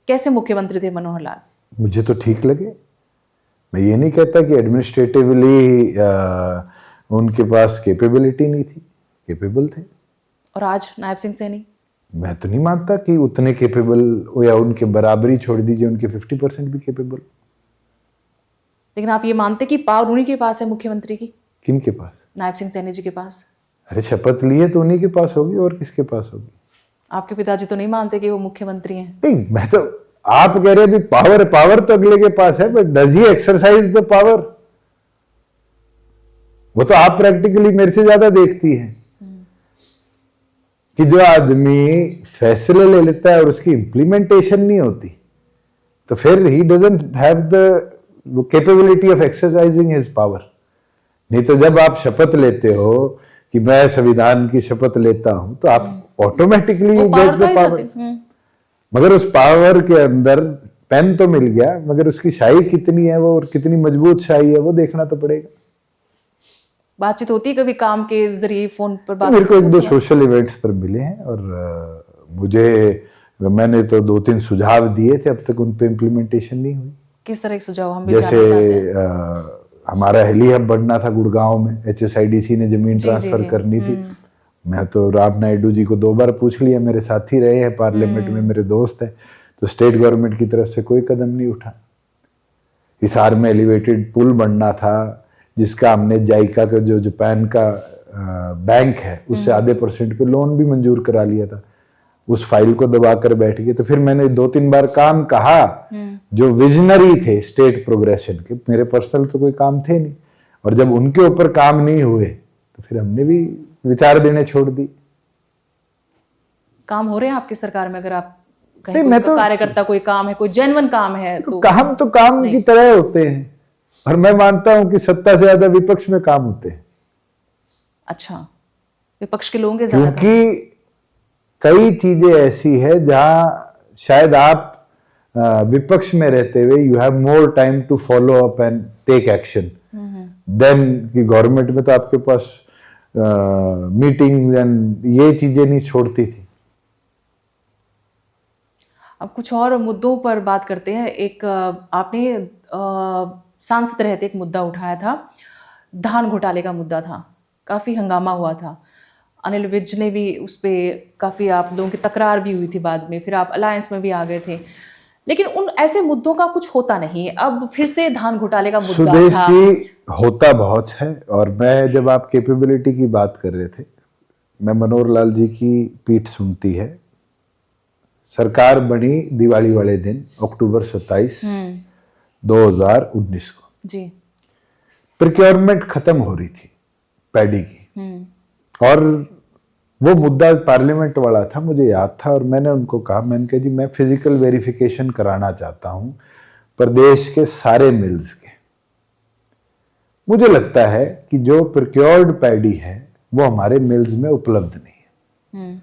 कैसे मुख्यमंत्री थे मनोहर लाल? मुझे तो ठीक लगे। मैं ये नहीं कहता कि एडमिनिस्ट्रेटिवली उनके पास कैपेबिलिटी नहीं थी, कैपेबल थे। और आज नायब सिंह सैनी? मैं तो नहीं मानता कि उतने कैपेबल या उनके बराबरी, छोड़ दीजिए उनके 50% भी कैपेबल। लेकिन आप ये मानते कि पावर उन्हीं के पास है मुख्यमंत्री की? किन के पास? नायब सिंह सैनी जी के पास। अरे शपथ ली है तो उन्हीं के पास होगी, और किसके पास होगी? आपके पिताजी तो नहीं मानते कि वो मुख्यमंत्री हैं? नहीं, मैं तो, आप कह रहे हैं पावर, पावर तो अगले के पास है, but does he exercise the power? वो तो आप प्रैक्टिकली मेरे से ज्यादा देखती हैं कि जो आदमी फैसले ले लेता है और उसकी इंप्लीमेंटेशन नहीं होती, तो फिर he doesn't have the capability of exercising his power. नहीं तो जब आप शपथ लेते हो कि मैं संविधान की शपथ लेता हूं, तो आप ऑटोमेटिकली गेट द पावर। मगर उस पावर के अंदर पेन तो मिल गया, मगर उसकी शाही कितनी है वो, और कितनी मजबूत शाही है वो देखना तो पड़ेगा। बातचीत होती है कभी काम के जरिए, फोन पर बात? मेरे को एक दो सोशल इवेंट्स पर मिले हैं, और मैंने तो 2-3 सुझाव दिए थे, अब तक उन पे इम्प्लीमेंटेशन नहीं हुई। किस तरह के सुझाव हम भी जैसे जानना चाहते हैं। हमारा हेली हब बनना था गुड़गांव में, HSIDC ने जमीन ट्रांसफर करनी थी। मैं तो राम नायडू जी को 2 बार पूछ लिया, मेरे साथी रहे हैं पार्लियामेंट में, मेरे दोस्त हैं, तो स्टेट गवर्नमेंट की तरफ से कोई कदम नहीं उठा। हिसार में एलिवेटेड पुल बनना था, जिसका हमने जाइका का, जो जापान का बैंक है, उससे आधे % पे लोन भी मंजूर करा लिया था। उस फाइल को दबा कर बैठ गए। तो फिर मैंने 2-3 बार काम कहा जो विजनरी थे स्टेट प्रोग्रेशन के, मेरे पर्सनल तो कोई काम थे नहीं, और जब उनके ऊपर काम नहीं हुए तो फिर हमने भी विचार देने छोड़ दी। काम हो रहे हैं आपकी सरकार में? अगर आप कहीं कोई तो कार्यकर्ता कोई काम है, कोई जेन्युइन काम है तो काम तो काम की तरह होते हैं, और मैं मानता हूं कि सत्ता से ज्यादा विपक्ष में काम होते हैं। अच्छा, विपक्ष के लोगों के ज्यादा? क्योंकि कई चीजें ऐसी है जहां शायद आप विपक्ष में रहते हुए you have more time to follow up and take action then कि गवर्नमेंट में तो आपके पास मीटिंग एंड ये चीजें नहीं छोड़ती थी। अब कुछ और मुद्दों पर बात करते हैं। एक आपने सांसद रहते एक मुद्दा उठाया था, धान घोटाले का मुद्दा था, काफी हंगामा हुआ था। अनिल विज ने भी उस पर काफी, आप लोगों की तकरार भी हुई थी बाद में, फिर आप अलायंस में भी आ गए थे, लेकिन उन ऐसे मुद्दों का कुछ होता नहीं। अब फिर से धान घोटाले का मुद्दा सुदेश था। जी, होता बहुत है। और मैं, जब आप कैपेबिलिटी की बात कर रहे थे, मैं मनोहर लाल जी की पीठ सुनती है। सरकार बनी दिवाली वाले दिन, अक्टूबर 27, 2019 को जी। प्रोक्योरमेंट खत्म हो रही थी पैडी की, और वो मुद्दा पार्लियामेंट वाला था, मुझे याद था। और मैंने उनको कहा, मैंने कहा जी मैं फिजिकल वेरिफिकेशन कराना चाहता हूं प्रदेश के सारे मिल्स के। मुझे लगता है कि जो प्रोक्योर्ड पैडी है वो हमारे मिल्स में उपलब्ध नहीं है।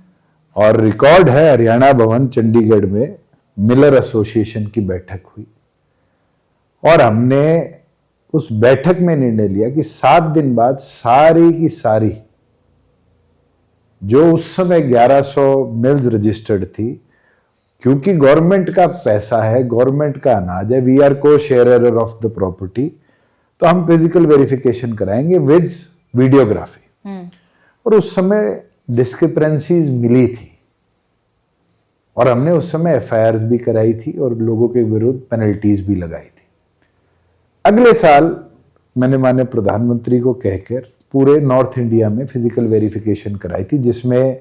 और रिकॉर्ड है, हरियाणा भवन चंडीगढ़ में मिलर एसोसिएशन की बैठक हुई, और हमने उस बैठक में निर्णय लिया कि 7 दिन बाद सारी की सारी जो उस समय 1100 मिल्स रजिस्टर्ड थी, क्योंकि गवर्नमेंट का पैसा है, गवर्नमेंट का अनाज है, वी आर को शेयरर ऑफ द प्रॉपर्टी, तो हम फिजिकल वेरिफिकेशन कराएंगे विद वीडियोग्राफी। और उस समय डिस्क्रिपेंसीज मिली थी, और हमने उस समय FIRs भी कराई थी और लोगों के विरुद्ध पेनल्टीज भी लगाई थी। अगले साल मैंने माननीय प्रधानमंत्री को कहकर पूरे नॉर्थ इंडिया में फिजिकल वेरिफिकेशन कराई थी, जिसमें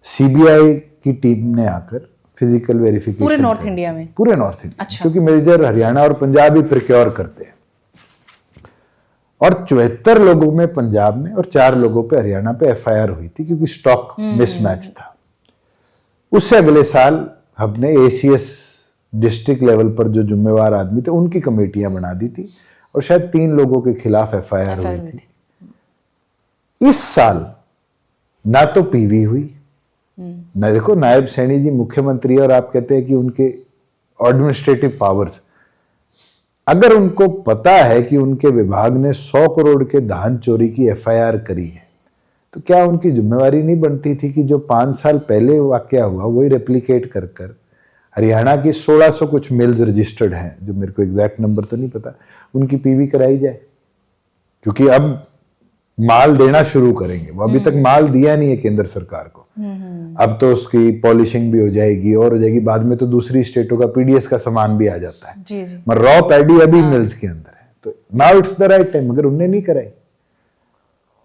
CBI की टीम ने आकर फिजिकल वेरिफिकेशन। पूरे नॉर्थ इंडिया में? पूरे नॉर्थ इंडिया। अच्छा। क्योंकि मेजर हरियाणा और पंजाब ही प्रोक्योर करते हैं, और 74 लोगों में पंजाब में और 4 लोगों पे हरियाणा पे FIR हुई थी, क्योंकि स्टॉक मिसमैच था। उससे अगले साल हमने ACS डिस्ट्रिक्ट लेवल पर जो जिम्मेवार आदमी थे उनकी कमेटियां बना दी थी, और शायद 3 लोगों के खिलाफ FIR हुई थी। इस साल ना तो PV हुई, ना, देखो नायब सैनी जी मुख्यमंत्री, और आप कहते हैं कि उनके एडमिनिस्ट्रेटिव पावर्स, अगर उनको पता है कि उनके विभाग ने 100 करोड़ के धान चोरी की FIR करी है, तो क्या उनकी जिम्मेवारी नहीं बनती थी कि जो 5 साल पहले वाकया हुआ वही रेप्लिकेट कर हरियाणा की 1600 कुछ मिल्स रजिस्टर्ड हैं, जो मेरे को एग्जैक्ट नंबर तो नहीं पता, उनकी पीवी कराई जाए, क्योंकि अब माल देना शुरू करेंगे। वो अभी तक माल दिया नहीं है केंद्र सरकार को, अब तो उसकी पॉलिशिंग भी हो जाएगी और हो जाएगी, बाद में तो दूसरी स्टेटों का पीडीएस का सामान भी आ जाता है जी जी। मगर रॉ पैडी अभी मिल्स के अंदर है, तो now it's the right time. मगर उनने नहीं कराई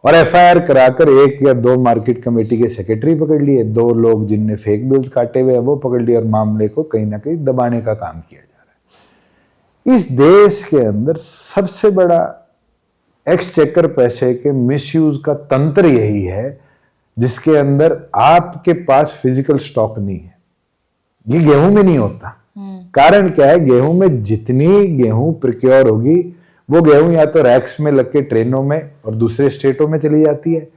और एफआईआर कराकर 1 या 2 मार्केट कमेटी के सेक्रेटरी पकड़ लिए, 2 लोग जिनने फेक बिल्स काटे हुए वो पकड़ लिए और मामले को कहीं ना कहीं दबाने का काम किया जा रहा है। इस देश के अंदर सबसे बड़ा एक्सचेकर पैसे के मिसयूज का तंत्र यही है, जिसके अंदर आपके पास फिजिकल स्टॉक नहीं है। ये गेहूं में नहीं होता। कारण क्या है, गेहूं में जितनी गेहूं प्रिक्योर होगी वो गेहूं या तो रैक्स में लग के ट्रेनों में और दूसरे स्टेटों में चली जाती है,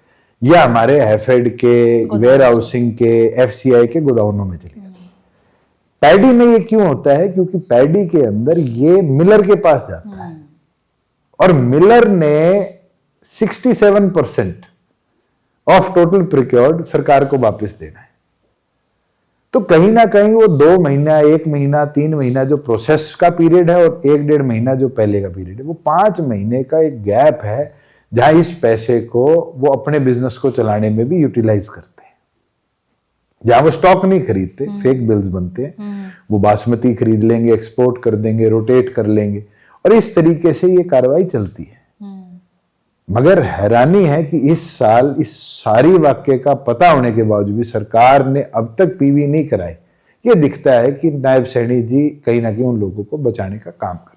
या हमारे हैफेड के वेयर हाउसिंग के एफसीआई के गोडाउनों में चली जाती है। पैडी में ये क्यों होता है, क्योंकि पैडी के अंदर ये मिलर के पास जाता है और मिलर ने 67% ऑफ टोटल प्रिक्योर्ड सरकार को वापस देना है। तो कहीं ना कहीं वो 2 महीना, 1 महीना, 3 महीना जो प्रोसेस का पीरियड है और 1-1.5 महीना जो पहले का पीरियड है, वो 5 महीने का एक गैप है जहां इस पैसे को वो अपने बिजनेस को चलाने में भी यूटिलाइज करते हैं। जहां वो स्टॉक नहीं खरीदते, फेक बिल्स बनते हैं, वो बासमती खरीद लेंगे, एक्सपोर्ट कर देंगे, रोटेट कर लेंगे और इस तरीके से ये कार्रवाई चलती है। मगर हैरानी है कि इस साल इस सारी वाक्य का पता होने के बावजूद भी सरकार ने अब तक पीवी नहीं कराई। ये दिखता है कि नायब सैनी जी कहीं ना कहीं उन लोगों को बचाने का काम कर